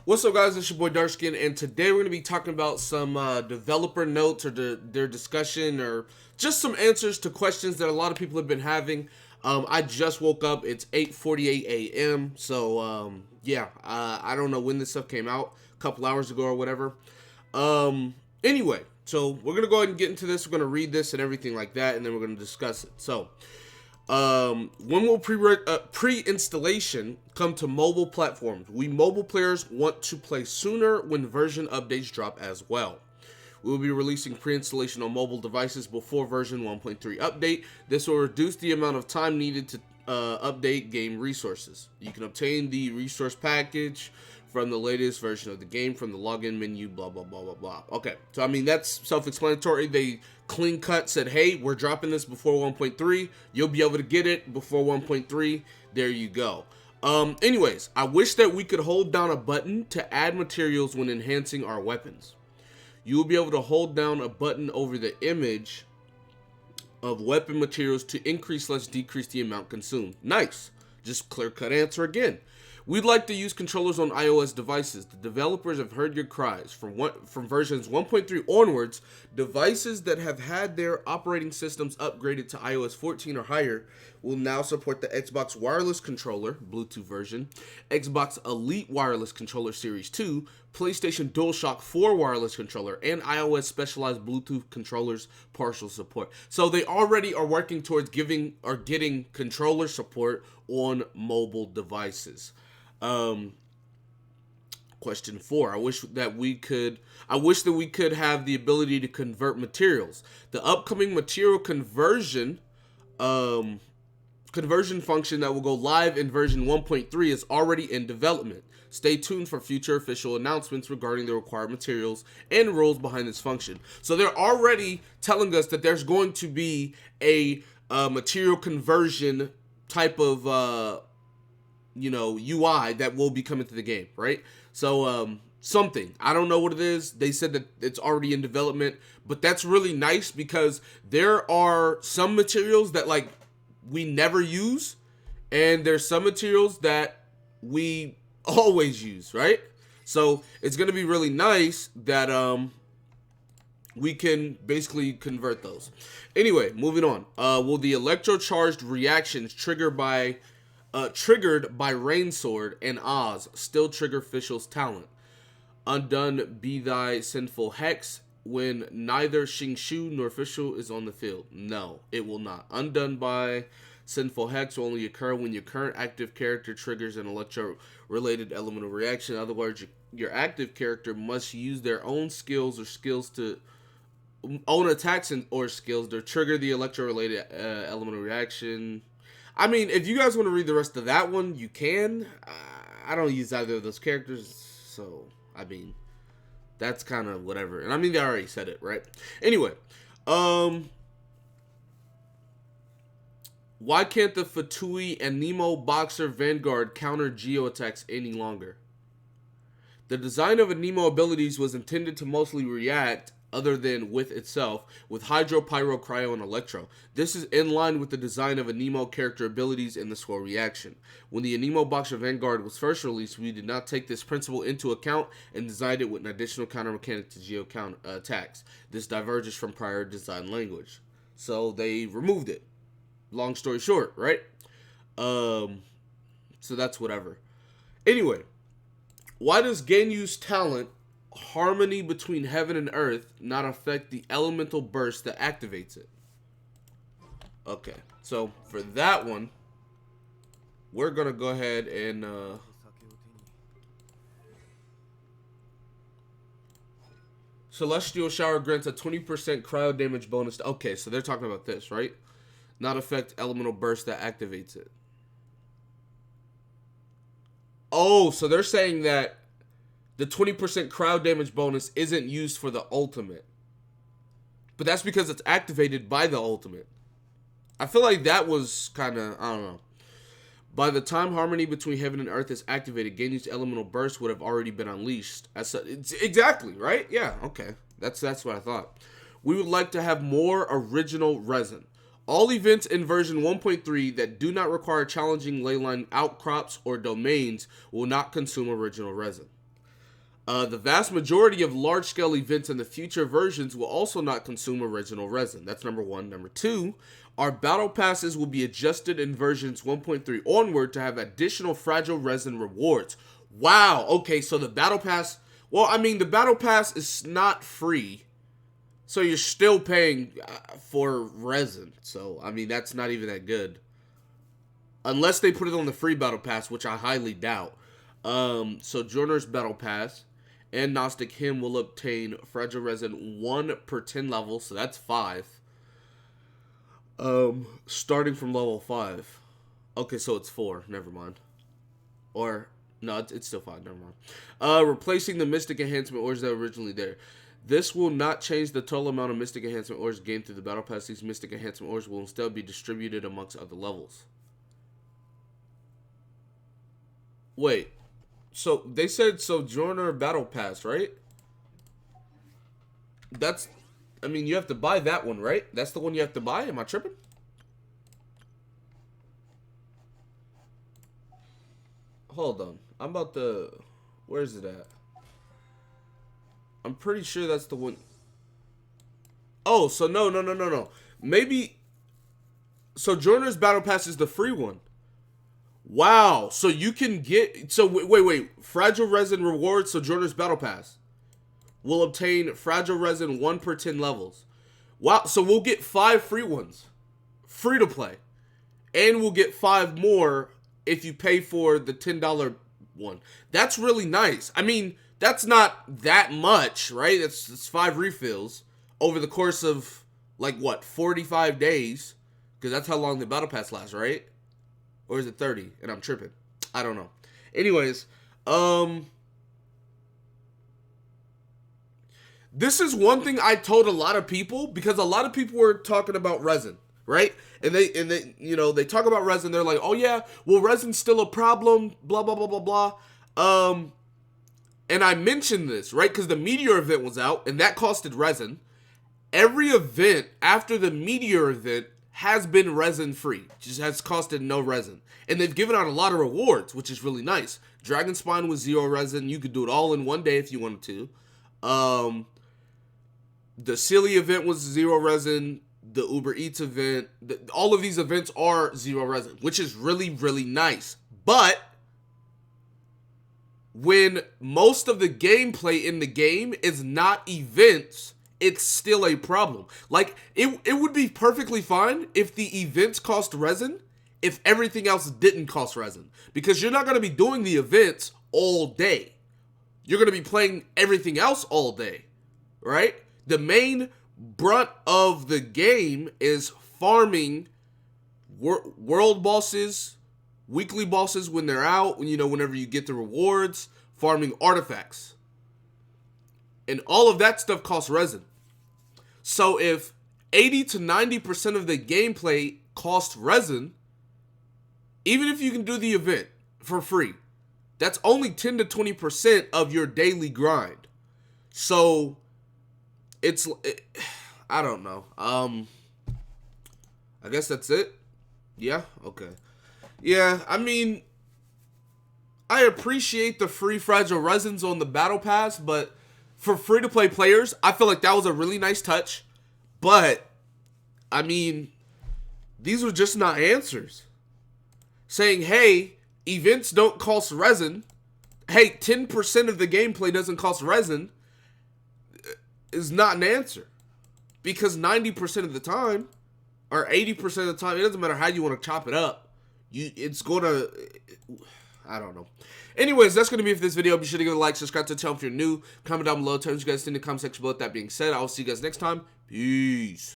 What's up, guys? It's your boy Darkskin, and today we're going to be talking about some developer notes or their discussion or just some answers to questions that a lot of people have been having. I just woke up. It's 8:48 a.m. So, I don't know when this stuff came out, a couple hours ago or whatever. Anyway, so we're going to go ahead and get into this. We're going to read this and everything like that, and then we're going to discuss it. So, when will pre-installation come to mobile platforms? We mobile players want to play sooner when version updates drop as well. We will be releasing pre-installation on mobile devices before version 1.3 update. This will reduce the amount of time needed to update game resources. You can obtain the resource package from the latest version of the game from the login menu, blah, blah, blah, blah, blah. Okay, so I mean, that's self-explanatory. They clean cut said, hey, we're dropping this before 1.3. You'll be able to get it before 1.3. There you go. Anyways, I wish that we could hold down a button to add materials when enhancing our weapons. You will be able to hold down a button over the image of weapon materials to increase/decrease the amount consumed. Nice. Just clear-cut answer again. We'd like to use controllers on iOS devices. The developers have heard your cries. From versions 1.3 onwards, devices that have had their operating systems upgraded to iOS 14 or higher will now support the Xbox Wireless Controller, Bluetooth version, Xbox Elite Wireless Controller Series 2, PlayStation DualShock 4 Wireless Controller, and iOS specialized Bluetooth controllers partial support. So they already are working towards getting controller support on mobile devices. Question 4. I wish that we could have the ability to convert materials. The upcoming material conversion function that will go live in version 1.3 is already in development. Stay tuned for future official announcements regarding the required materials and rules behind this function. So they're already telling us that there's going to be a material conversion type of UI that will be coming to the game, right? So something, I don't know what it is. They said that it's already in development, but that's really nice because there are some materials that like we never use, and there's some materials that we always use, right? So it's gonna be really nice that we can basically convert those. Anyway, moving on. Will the Electro charged reactions triggered by Rain Sword and Oz still trigger Fischl's talent? Undone be thy sinful hex when neither Xingshu nor Fischl is on the field. No, it will not. Undone by sinful hex will only occur when your current active character triggers an Electro-related elemental reaction. In other words, your active character must use their own skills to own attacks or skills to trigger the Electro-related elemental reaction. I mean, if you guys want to read the rest of that one, you can. I don't use either of those characters, so, I mean, that's kind of whatever. And I mean, they already said it, right? Anyway, why can't the Fatui and Nemo Boxer Vanguard counter Geo attacks any longer? The design of a Nemo abilities was intended to mostly react, other than with itself, with Hydro, Pyro, Cryo, and Electro. This is in line with the design of Anemo character abilities and the score reaction. When the Anemo Boxer Vanguard was first released, we did not take this principle into account and designed it with an additional counter mechanic to Geo counter attacks. This diverges from prior design language. So they removed it. Long story short, right? So that's whatever. Anyway, why does Ganyu's talent harmony between heaven and earth not affect the elemental burst that activates it? Okay, so for that one, we're gonna go ahead and Celestial Shower grants a 20% cryo damage bonus. Okay, so they're talking about this, right? Not affect elemental burst that activates it. Oh, so they're saying that the 20% crowd damage bonus isn't used for the ultimate. But that's because it's activated by the ultimate. I feel like that was kind of, I don't know. By the time harmony between heaven and earth is activated, Ganyu's elemental burst would have already been unleashed. Exactly, right? Yeah, okay. That's what I thought. We would like to have more original resin. All events in version 1.3 that do not require challenging leyline outcrops or domains will not consume original resin. The vast majority of large-scale events in the future versions will also not consume original resin. That's number one. Number two, our battle passes will be adjusted in versions 1.3 onward to have additional fragile resin rewards. Wow, okay, so the battle pass, well, I mean, the battle pass is not free, so you're still paying for resin. So, I mean, that's not even that good. Unless they put it on the free battle pass, which I highly doubt. So Joiner's battle pass and Gnostic Hymn will obtain fragile resin 1 per 10 levels, so that's 5. Starting from level 5. Okay, so it's 4. Never mind. Or no, it's still 5. Never mind. Replacing the Mystic enhancement ores that were originally there. This will not change the total amount of Mystic enhancement ores gained through the battle pass. These Mystic enhancement ores will instead be distributed amongst other levels. Wait. So, they said Sojourner Battle Pass, right? That's, I mean, you have to buy that one, right? That's the one you have to buy? Am I tripping? Hold on. I'm about to, where is it at? I'm pretty sure that's the one. Oh, so no. Maybe, Sojourner's Battle Pass is the free one. Wow, so you can get, so wait, Fragile Resin rewards Sojourner's Battle Pass will obtain Fragile Resin 1 per 10 levels. Wow, so we'll get 5 free ones, free to play, and we'll get 5 more if you pay for the $10 one. That's really nice. I mean, that's not that much, right? It's 5 refills over the course of, like, what, 45 days? Because that's how long the Battle Pass lasts, right? Or is it 30? And I'm tripping. I don't know. Anyways, this is one thing I told a lot of people, because a lot of people were talking about resin, right? And they you know, they talk about resin, they're like, "Oh yeah, well resin's still a problem, blah blah blah blah blah." And I mentioned this, right? Cuz the Meteor event was out and that costed resin. Every event after the Meteor event has been resin free, just has costed no resin, and they've given out a lot of rewards, which is really nice. Dragon Spine was 0 resin. You could do it all in one day if you wanted to. The Silly event was 0 resin. The Uber Eats event, all of these events are 0 resin, which is really, really nice. But when most of the gameplay in the game is not events, it's still a problem. Like, it would be perfectly fine if the events cost resin, if everything else didn't cost resin. Because you're not going to be doing the events all day. You're going to be playing everything else all day, right? The main brunt of the game is farming world bosses, weekly bosses when they're out, you know, whenever you get the rewards, farming artifacts. And all of that stuff costs resin. So if 80 to 90% of the gameplay costs resin, even if you can do the event for free, that's only 10 to 20% of your daily grind. So I don't know. I guess that's it. Yeah, okay. Yeah, I mean, I appreciate the free fragile resins on the battle pass, but for free-to-play players, I feel like that was a really nice touch. But, I mean, these were just not answers. Saying, hey, events don't cost resin. Hey, 10% of the gameplay doesn't cost resin is not an answer. Because 90% of the time, or 80% of the time, it doesn't matter how you want to chop it up. It's going to, I don't know. Anyways, that's going to be it for this video. Be sure to give it a like, subscribe to the channel if you're new. Comment down below. Tell me what you guys think in the comment section below. With that being said, I will see you guys next time. Peace.